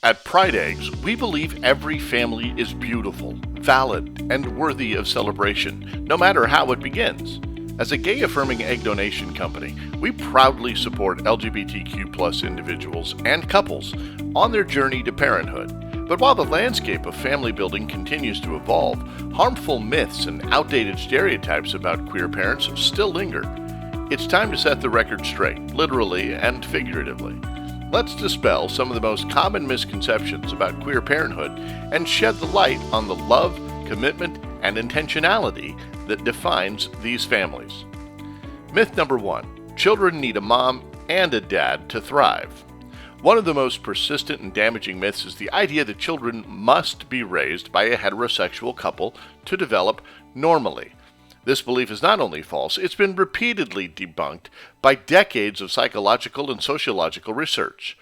At Pride Eggs, we believe every family is beautiful, valid, and worthy of celebration, no matter how it begins. As a gay-affirming egg donation company, we proudly support LGBTQ+ individuals and couples on their journey to parenthood. But while the landscape of family building continues to evolve, harmful myths and outdated stereotypes about queer parents still linger. It's time to set the record straight, literally and figuratively. Let's dispel some of the most common misconceptions about queer parenthood and shed the light on the love, commitment, and intentionality that defines these families. Myth number 1. Children need a mom and a dad to thrive. One of the most persistent and damaging myths is the idea that children must be raised by a heterosexual couple to develop normally. This belief is not only false, it's been repeatedly debunked by decades of psychological and sociological research.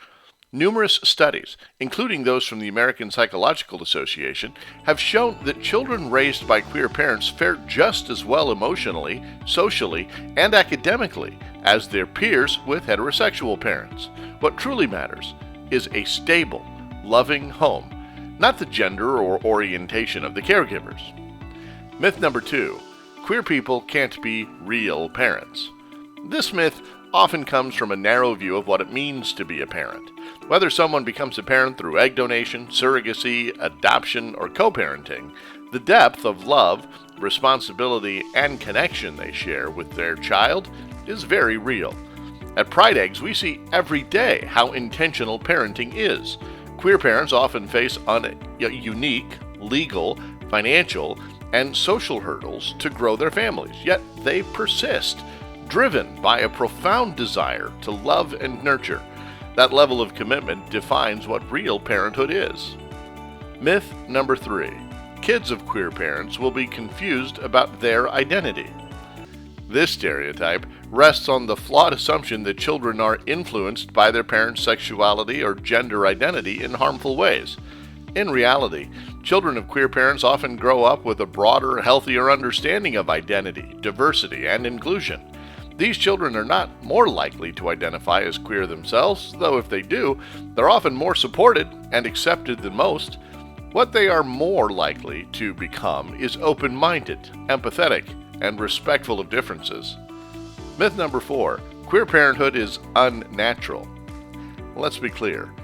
Numerous studies, including those from the American Psychological Association, have shown that children raised by queer parents fare just as well emotionally, socially, and academically as their peers with heterosexual parents. What truly matters is a stable, loving home, not the gender or orientation of the caregivers. Myth number 2. Queer people can't be real parents. This myth often comes from a narrow view of what it means to be a parent. Whether someone becomes a parent through egg donation, surrogacy, adoption, or co-parenting, the depth of love, responsibility, and connection they share with their child is very real. At Pride Eggs, we see every day how intentional parenting is. Queer parents often face unique, legal, financial, and social hurdles to grow their families, yet they persist, driven by a profound desire to love and nurture. That level of commitment defines what real parenthood is. Myth number 3. Kids of queer parents will be confused about their identity. This stereotype rests on the flawed assumption that children are influenced by their parents' sexuality or gender identity in harmful ways. In reality, children of queer parents often grow up with a broader, healthier understanding of identity, diversity, and inclusion. These children are not more likely to identify as queer themselves, though if they do, they're often more supported and accepted than most. What they are more likely to become is open-minded, empathetic, and respectful of differences. Myth number 4. Queer parenthood is unnatural. Let's be clear.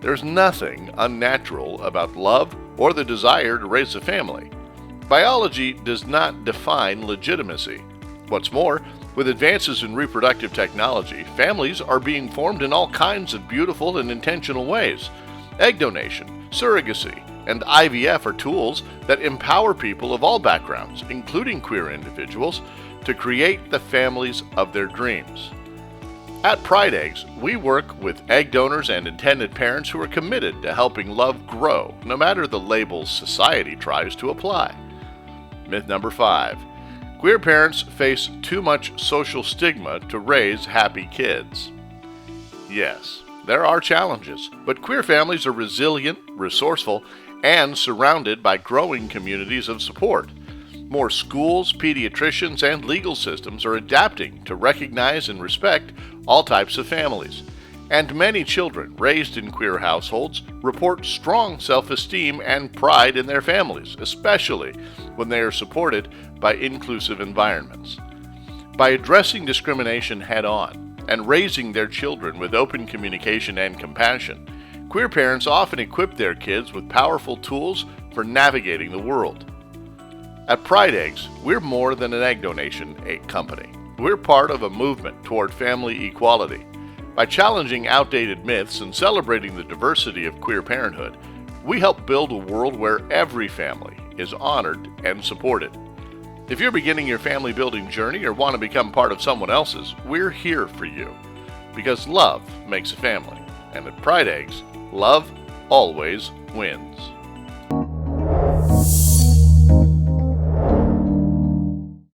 There's nothing unnatural about love or the desire to raise a family. Biology does not define legitimacy. What's more, with advances in reproductive technology, families are being formed in all kinds of beautiful and intentional ways. Egg donation, surrogacy, and IVF are tools that empower people of all backgrounds, including queer individuals, to create the families of their dreams. At Pride Eggs, we work with egg donors and intended parents who are committed to helping love grow, no matter the labels society tries to apply. Myth number 5. Queer parents face too much social stigma to raise happy kids. Yes, there are challenges, but queer families are resilient, resourceful, and surrounded by growing communities of support. More schools, pediatricians, and legal systems are adapting to recognize and respect all types of families. And many children raised in queer households report strong self-esteem and pride in their families, especially when they are supported by inclusive environments. By addressing discrimination head-on and raising their children with open communication and compassion, queer parents often equip their kids with powerful tools for navigating the world. At Pride Eggs, we're more than an egg donation company. We're part of a movement toward family equality. By challenging outdated myths and celebrating the diversity of queer parenthood, we help build a world where every family is honored and supported. If you're beginning your family building journey or want to become part of someone else's, we're here for you. Because love makes a family. And at Pride Eggs, love always wins.